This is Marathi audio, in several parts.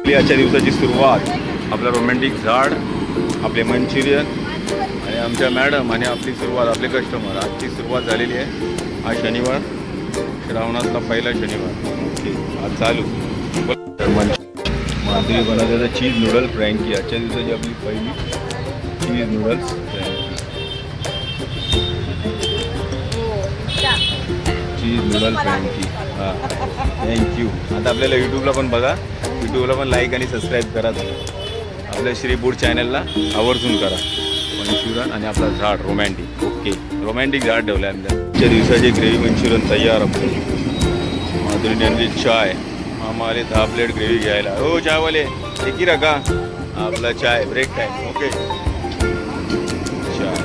आजच्या दिवसाची सुरुवात आपलं रोमॅन्टिक झाड, आपले मंचुरियन आणि आमच्या मॅडम आणि आपली सुरुवात, आपले कस्टमर. आजची सुरुवात झालेली आहे. आज शनिवार, श्रावणातला पहिला शनिवार. ओके, आज चालू. माधुरी बनवते चीज नूडल फ्रँकी. आजच्या दिवसाची आपली पहिली चीज नूडल्स फ्रँकी. चीज नूडल फ्रँकी. हां, थँक्यू. आता आपल्याला यूट्यूबला पण बघा, यूट्यूबला पण लाईक आणि सबस्क्राईब करा. आपल्या श्री फूड चॅनलला आवर्जून करा. मंचुरियन आणि आपला झाड रोमॅन्टिक. ओके, रोमॅन्टिक झाड ठेवलं आहे आपल्या. आजच्या दिवसाची ग्रेव्ही मंचुरियन तयार. आपले माधुरीने आणली चाय. मामा आले 10 प्लेट ग्रेव्ही घ्यायला. हो चायवाले एक ही रखा. आपला चाय ब्रेक टाईम. ओके, चाय.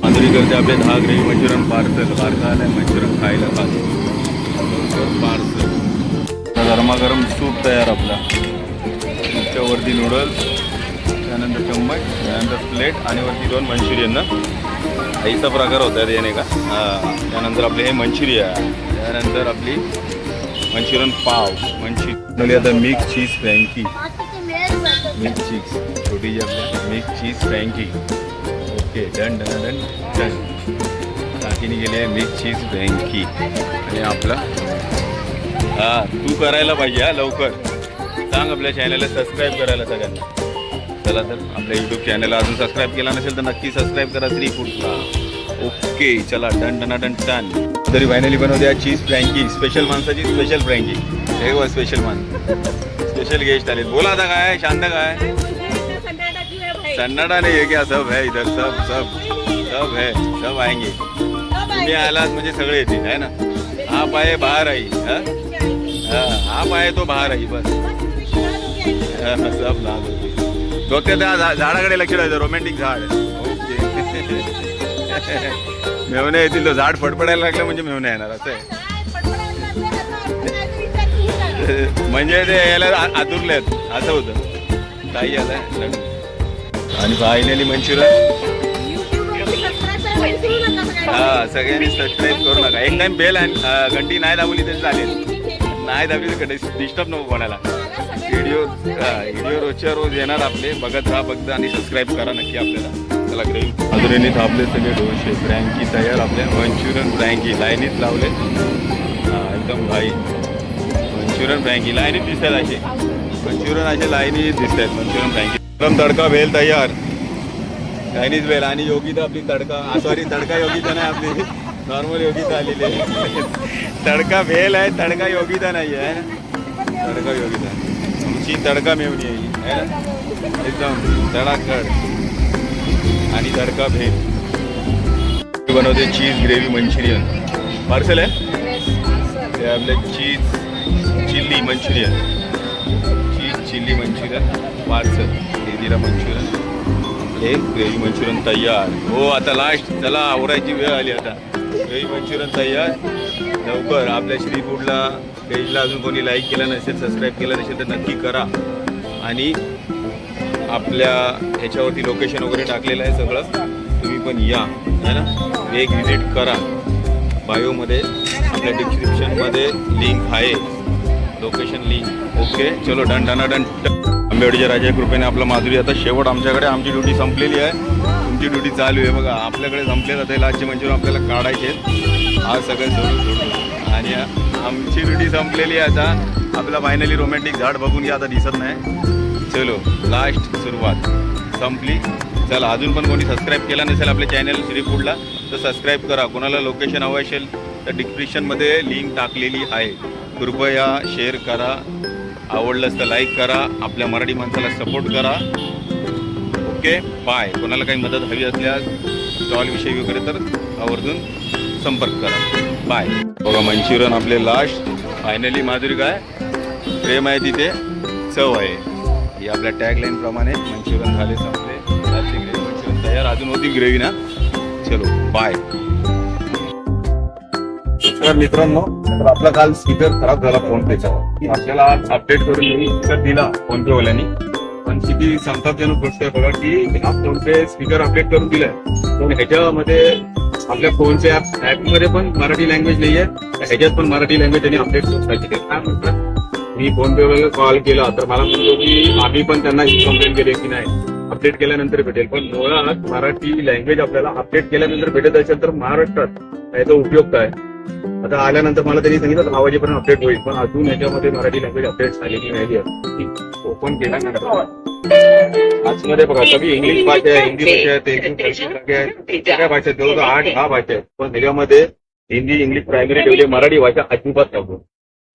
माधुरी करते आपले 10 ग्रेव्ही मंचुरियन पार्सल. बारका आलाय मंचुरियन खायला पार्सल. गरमागरम सूप तयार आपला. त्याच्यावरती नूडल्स, त्यानंतर चम्मच, त्यानंतर प्लेट आणि वरती 2 मंचुरियन ना. आईचा प्रकार होता आहे याने का. हां, त्यानंतर आपले हे मंचुरियन, त्यानंतर आपली मंचुरियन पाव. मंचुरियन आता mix cheese frankie. Mix cheese छोटी जी आपल्या mix cheese frankie. Okay, done done done done. टाकीने गेली आहे मिक्स चीज फ्रँकी. आणि आपला हां, तू करायला पाहिजे. हा, लवकर सांग आपल्या चॅनलला सबस्क्राईब करायला सगळ्यांना. चला तर आपल्या यूट्यूब चॅनलला अजून सबस्क्राईब केला नसेल तर नक्की सबस्क्राईब करा श्री फूडला. ओके, चला डन डन डन डन. तरी फायनली बनवते चीज फ्रँकी. स्पेशल माणसाची स्पेशल फ्रँकी. हे बघ, स्पेशल स्पेशल गेस्ट आले. बोला आता काय शांत काय. सन्नाटा नहीं है क्या? सब है इधर, सब सब सब है, सब आएंगे. तुम्ही आलात म्हणजे सगळे येतील आहे ना. आप आए बाहर आई. आप आए तो बाहर आई बस. सब लाभ होते. फक्त त्या झाडाकडे लक्ष द्यायचं. रोमॅन्टिक झाड. ओके. मेवणे येतील. तो झाड फडफडायला लागलं म्हणजे मेवणे येणार असं आहे. म्हणजे ते याला आतुरलेत असं होतं. ताई आलाय. आणि फायनली मंचुरियन. हां, सगळ्यांनी सबस्क्राईब करू नका. एक टाइम बेल आणि घंटी नाही दाबवली तरी चालेल. नाही दाबली तर डिस्टर्ब नको कोणाला. व्हिडिओ रोजच्या रोज येणार आपले. बघत राहा फक्त आणि सबस्क्राईब करा नक्की आपल्याला. चला ग्रेव्ही माधुरीने थापले सगळे डोसे. फ्रँकी तयार आपल्या. मंचुरियन फ्रँकी लाईनीत लावले. हां, एकदम भाई. मंचुरियन फ्रँकी लाईनीत दिसतात असे. मंचुरियन असे लाईनीत दिसत आहेत. मंचुरियन फ्रँकी. एकदम तडका भेल तयार. चायनीज भेल. आणि योगिता आपली तडका, सॉरी तडका योगिता नाही आपली, नॉर्मल योगिता आलेली आहे. तडका भेल आहे, तडका योगिता नाही आहे ना. तडका योगिता आमची तडका मेवणी आहे ना. एकदम तडाखड. आणि तडका भेल बनवते. चीज ग्रेव्ही मंचुरियन पार्सल आहे. ते आपले चीज चिल्ली मंचुरियन. चीज चिल्ली मंचुरियन पार्सल. दिला मंचुरियन. हे ग्रेव्ही मंचुरियन तयार. हो, आता लास्ट. चला आवरायची वेळ आली आता. ग्रेव्ही मंचुरियन तयार. लवकर आपल्या श्री फूडला पेजला अजून कोणी लाईक केलं नसेल, सबस्क्राईब केलं नसेल तर नक्की करा. आणि आपल्या ह्याच्यावरती लोकेशन वगैरे टाकलेलं आहे सगळं. तुम्ही पण या है ना. एक विजिट करा. बायोमध्ये आपल्या डिस्क्रिप्शनमध्ये लिंक आहे, लोकेशन लिंक. ओके, चलो डन डन डन. आंबेवाडीच्या राजा कृपेने आपला माधुरी आता शेवट आमच्याकडे. आमची ड्युटी संपलेली आहे. तुमची ड्युटी चालू आहे. बघा आपल्याकडे संपले जाते. लास्टचे मंचुरियन आपल्याला काढायचे. आज सगळे सोडून आणि आमची ड्युटी संपलेली आहे आता. आपला फायनली रोमॅन्टिक झाड बघून घ्या. आता दिसत नाही. चलो लास्ट सुरुवात संपली. चला, अजून पण कोणी सबस्क्राईब केला नसेल आपल्या चॅनल श्री फूडला तर सबस्क्राईब करा. कोणाला लोकेशन हवं असेल तर डिस्क्रिप्शनमध्ये लिंक टाकलेली आहे. कृपया शेअर करा. आवडलंच तर लाईक करा. आपल्या मराठी माणसाला सपोर्ट करा. Okay, bye. कोणाला काही मदत हवी असल्यास स्टॉलविषयी वगैरे तर आवर्जून संपर्क करा. बाय. बघा मंचुरियन आपले लास्ट. फायनली माधुरी काय प्रेम आहे तिथे चव आहे. ही आपल्या टॅगलाईनप्रमाणे मंचुरियन झाले संपले. ग्रेव्ही मंचुरियन तयार. अजून होती ग्रेव्ही ना. चलो बाय. तर मित्रांनो, तर आपला काल स्पीकर खराब झाला फोन पेचा. आपल्याला आज अपडेट करून मी स्पीकर दिला फोन पे वाल्यांनी. पण किती संतापजनक गोष्ट आहे बघा की हा फोन पे स्पीकर अपडेट करून दिलाय. पण ह्याच्यामध्ये आपल्या फोनच्या ऍपमध्ये पण मराठी लँग्वेज नाही आहे. ह्याच्यात पण मराठी लँग्वेज त्यांनी अपडेट करून पाहिजे. काय म्हणतात मी फोन पे वगैरे कॉल केला तर मला म्हणतो की आम्ही पण त्यांना ही कंप्लेंट केली की नाही अपडेट केल्यानंतर भेटेल. पण मुळात मराठी लँग्वेज आपल्याला अपडेट केल्यानंतर भेटत असेल तर महाराष्ट्रात याचा उपयोग काय. आता आल्यानंतर मला त्यांनी सांगितलं 10 वाजेपर्यंत अपडेट होईल, पण अजून याच्यामध्ये मराठी लँग्वेज अपडेट झालेली नाही आहे. ओपन केल्यानंतर आजमध्ये बघा सगळी इंग्लिश भाषा आहे, हिंदी भाषा आहे, तेलुगू सगळ्या भाषा आहेत, जवळजवळ 8-10 भाषा आहेत. पण त्याच्यामध्ये हिंदी इंग्लिश प्रायमरी ठेवली, मराठी भाषा अजिबात नको.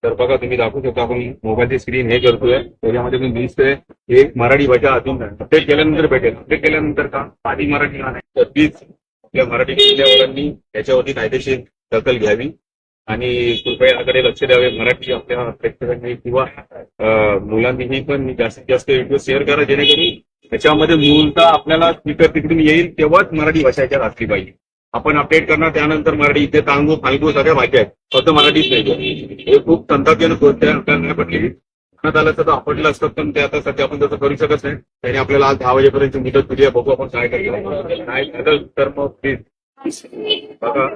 तर बघा तुम्ही दाखवू शकता आपण मोबाईलची स्क्रीन हे करतोय त्याच्यामध्ये पण दिसतंय हे मराठी भाषा अजून अपडेट केल्यानंतर भेटेल. अपडेट केल्यानंतर का आधी मराठीला नाही तर प्लीज आपल्या मराठी बोलणाऱ्यांनी याच्यावरती कायदेशीर दखल घ्यावी आणि कृपया याकडे लक्ष द्यावे. मराठी आपल्या प्रेक्षकांनी किंवा मुलांनीही पण जास्तीत जास्त व्हिडिओ शेअर करा जेणेकरून त्याच्यामध्ये मूलतः आपल्याला स्पीकर तिकडून येईल तेव्हाच मराठी भाषा याच्यात असली पाहिजे. आपण अपडेट करणार त्यानंतर मराठी इथे तांगू फाल्गू सगळ्या भाषा आहेत फक्त मराठीच नाही. हे खूप तंत्रज्ञान गोष्ट आहे आपल्याला नाही पडली म्हणत आलं तर आपडलं असतं पण ते आता सध्या आपण तसं करू शकत नाही. त्याने आपल्याला आज 10 वाजेपर्यंत मुदत दिली आहे, बघू आपण काय करतो. नाही तर मग प्लीज बघा